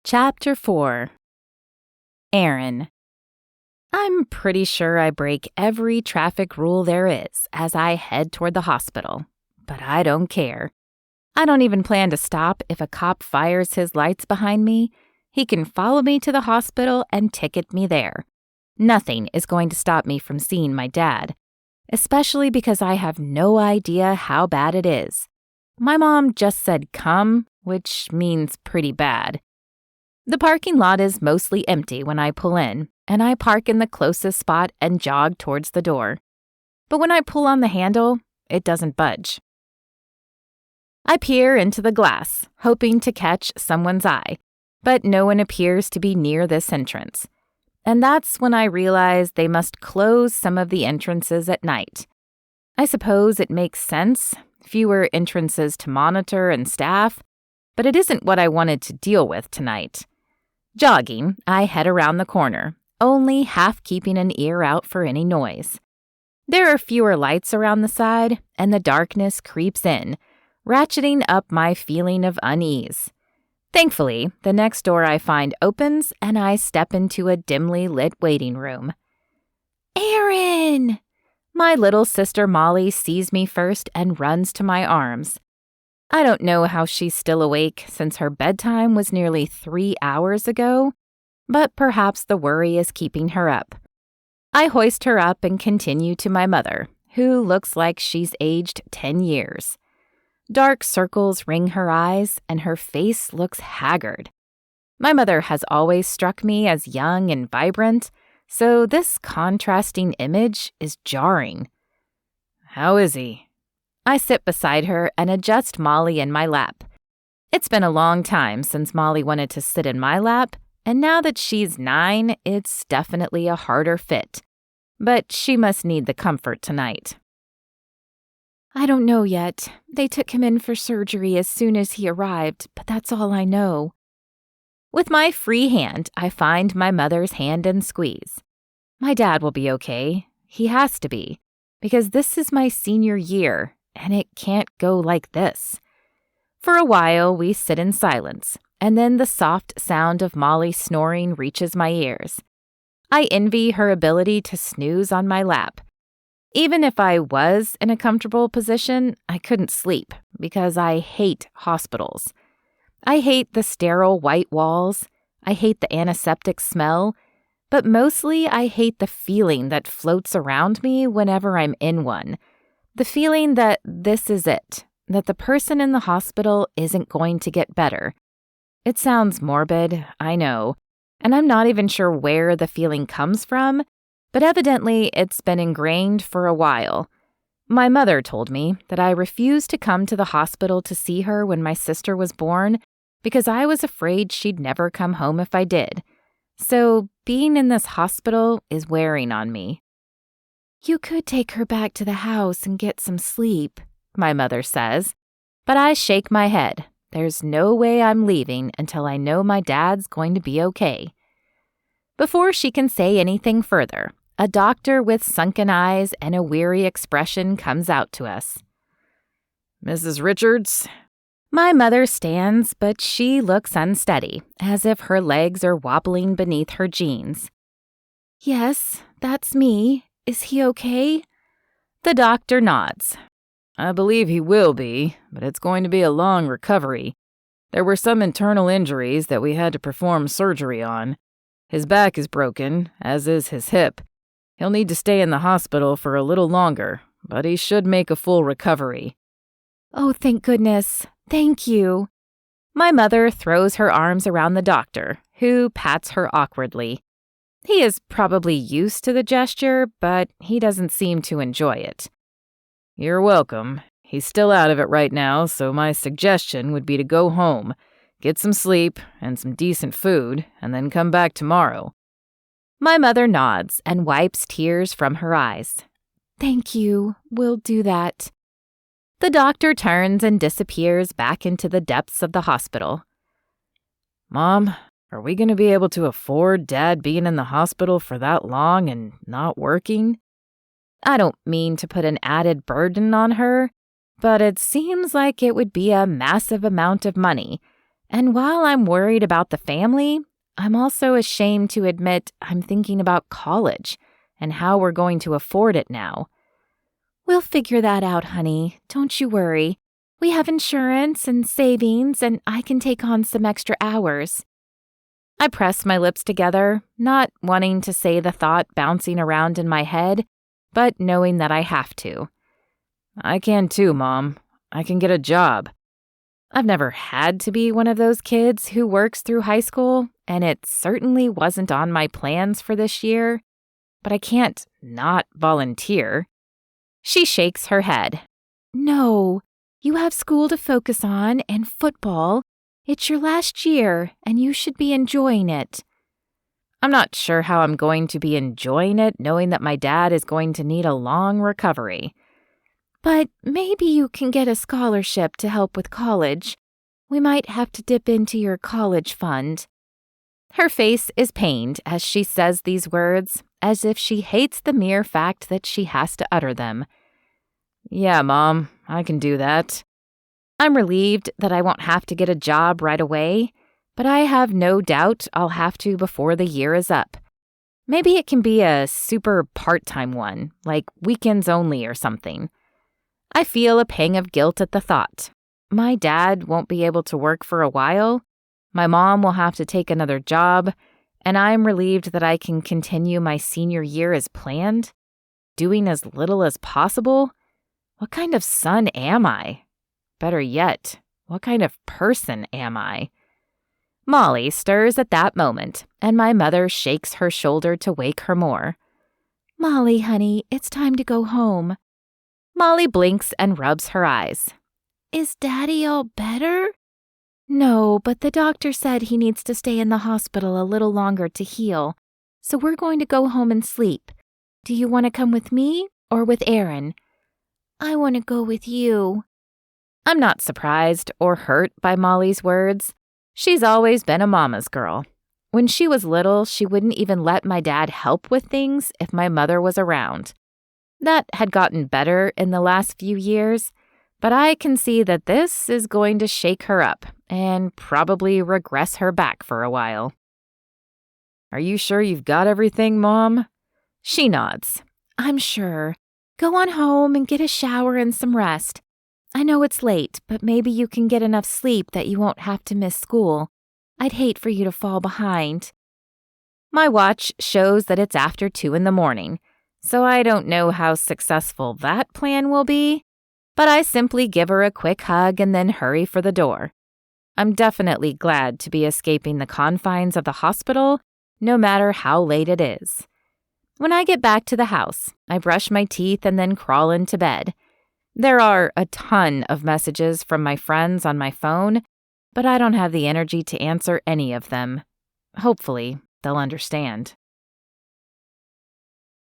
Chapter 4. Aaron. I'm pretty sure I break every traffic rule there is as I head toward the hospital, but I don't care. I don't even plan to stop if a cop fires his lights behind me. He can follow me to the hospital and ticket me there. Nothing is going to stop me from seeing my dad, especially because I have no idea how bad it is. My mom just said come, which means pretty bad. The parking lot is mostly empty when I pull in, and I park in the closest spot and jog towards the door. But when I pull on the handle, it doesn't budge. I peer into the glass, hoping to catch someone's eye, but no one appears to be near this entrance. And that's when I realize they must close some of the entrances at night. I suppose it makes sense, fewer entrances to monitor and staff, but it isn't what I wanted to deal with tonight. Jogging, I head around the corner, only half keeping an ear out for any noise. There are fewer lights around the side, and the darkness creeps in, ratcheting up my feeling of unease. Thankfully, the next door I find opens, and I step into a dimly lit waiting room. Aaron! My little sister Molly sees me first and runs to my arms. I don't know how she's still awake since her bedtime was nearly 3 hours ago, but perhaps the worry is keeping her up. I hoist her up and continue to my mother, who looks like she's aged 10 years. Dark circles ring her eyes, and her face looks haggard. My mother has always struck me as young and vibrant, so this contrasting image is jarring. "How is he?" I sit beside her and adjust Molly in my lap. It's been a long time since Molly wanted to sit in my lap, and now that she's 9, it's definitely a harder fit. But she must need the comfort tonight. I don't know yet. They took him in for surgery as soon as he arrived, but that's all I know. With my free hand, I find my mother's hand and squeeze. My dad will be okay. He has to be, because this is my senior year, and it can't go like this. For a while, we sit in silence, and then the soft sound of Molly snoring reaches my ears. I envy her ability to snooze on my lap. Even if I was in a comfortable position, I couldn't sleep because I hate hospitals. I hate the sterile white walls. I hate the antiseptic smell. But mostly, I hate the feeling that floats around me whenever I'm in one. The feeling that this is it, that the person in the hospital isn't going to get better. It sounds morbid, I know, and I'm not even sure where the feeling comes from, but evidently it's been ingrained for a while. My mother told me that I refused to come to the hospital to see her when my sister was born because I was afraid she'd never come home if I did. So being in this hospital is wearing on me. You could take her back to the house and get some sleep, my mother says, but I shake my head. There's no way I'm leaving until I know my dad's going to be okay. Before she can say anything further, a doctor with sunken eyes and a weary expression comes out to us. "Mrs. Richards?" My mother stands, but she looks unsteady, as if her legs are wobbling beneath her jeans. "Yes, that's me. Is he okay?" The doctor nods. "I believe he will be, but it's going to be a long recovery. There were some internal injuries that we had to perform surgery on. His back is broken, as is his hip. He'll need to stay in the hospital for a little longer, but he should make a full recovery." Oh, thank goodness. Thank you. My mother throws her arms around the doctor, who pats her awkwardly. He is probably used to the gesture, but he doesn't seem to enjoy it. "You're welcome. He's still out of it right now, so my suggestion would be to go home, get some sleep and some decent food, and then come back tomorrow." My mother nods and wipes tears from her eyes. "Thank you. We'll do that." The doctor turns and disappears back into the depths of the hospital. "Mom, are we going to be able to afford Dad being in the hospital for that long and not working?" I don't mean to put an added burden on her, but it seems like it would be a massive amount of money, And while I'm worried about the family, I'm also ashamed to admit I'm thinking about college and how we're going to afford it now. We'll figure that out, honey. Don't you worry. We have insurance and savings, and I can take on some extra hours. I press my lips together, not wanting to say the thought bouncing around in my head, but knowing that I have to. I can too, Mom. I can get a job. I've never had to be one of those kids who works through high school, and it certainly wasn't on my plans for this year, but I can't not volunteer. She shakes her head. No, you have school to focus on and football. It's your last year, and you should be enjoying it. I'm not sure how I'm going to be enjoying it, knowing that my dad is going to need a long recovery. But maybe you can get a scholarship to help with college. We might have to dip into your college fund. Her face is pained as she says these words, as if she hates the mere fact that she has to utter them. Yeah, Mom, I can do that. I'm relieved that I won't have to get a job right away, but I have no doubt I'll have to before the year is up. Maybe it can be a super part-time one, like weekends only or something. I feel a pang of guilt at the thought. My dad won't be able to work for a while, my mom will have to take another job, and I'm relieved that I can continue my senior year as planned, doing as little as possible. What kind of son am I? Better yet, what kind of person am I? Molly stirs at that moment, and my mother shakes her shoulder to wake her more. Molly, honey, it's time to go home. Molly blinks and rubs her eyes. Is Daddy all better? No, but the doctor said he needs to stay in the hospital a little longer to heal, so we're going to go home and sleep. Do you want to come with me or with Aaron? I want to go with you. I'm not surprised or hurt by Molly's words. She's always been a mama's girl. When she was little, she wouldn't even let my dad help with things if my mother was around. That had gotten better in the last few years, but I can see that this is going to shake her up and probably regress her back for a while. Are you sure you've got everything, Mom? She nods. I'm sure. Go on home and get a shower and some rest. I know it's late, but maybe you can get enough sleep that you won't have to miss school. I'd hate for you to fall behind. My watch shows that it's after 2 a.m, so I don't know how successful that plan will be, but I simply give her a quick hug and then hurry for the door. I'm definitely glad to be escaping the confines of the hospital, no matter how late it is. When I get back to the house, I brush my teeth and then crawl into bed. There are a ton of messages from my friends on my phone, but I don't have the energy to answer any of them. Hopefully, they'll understand.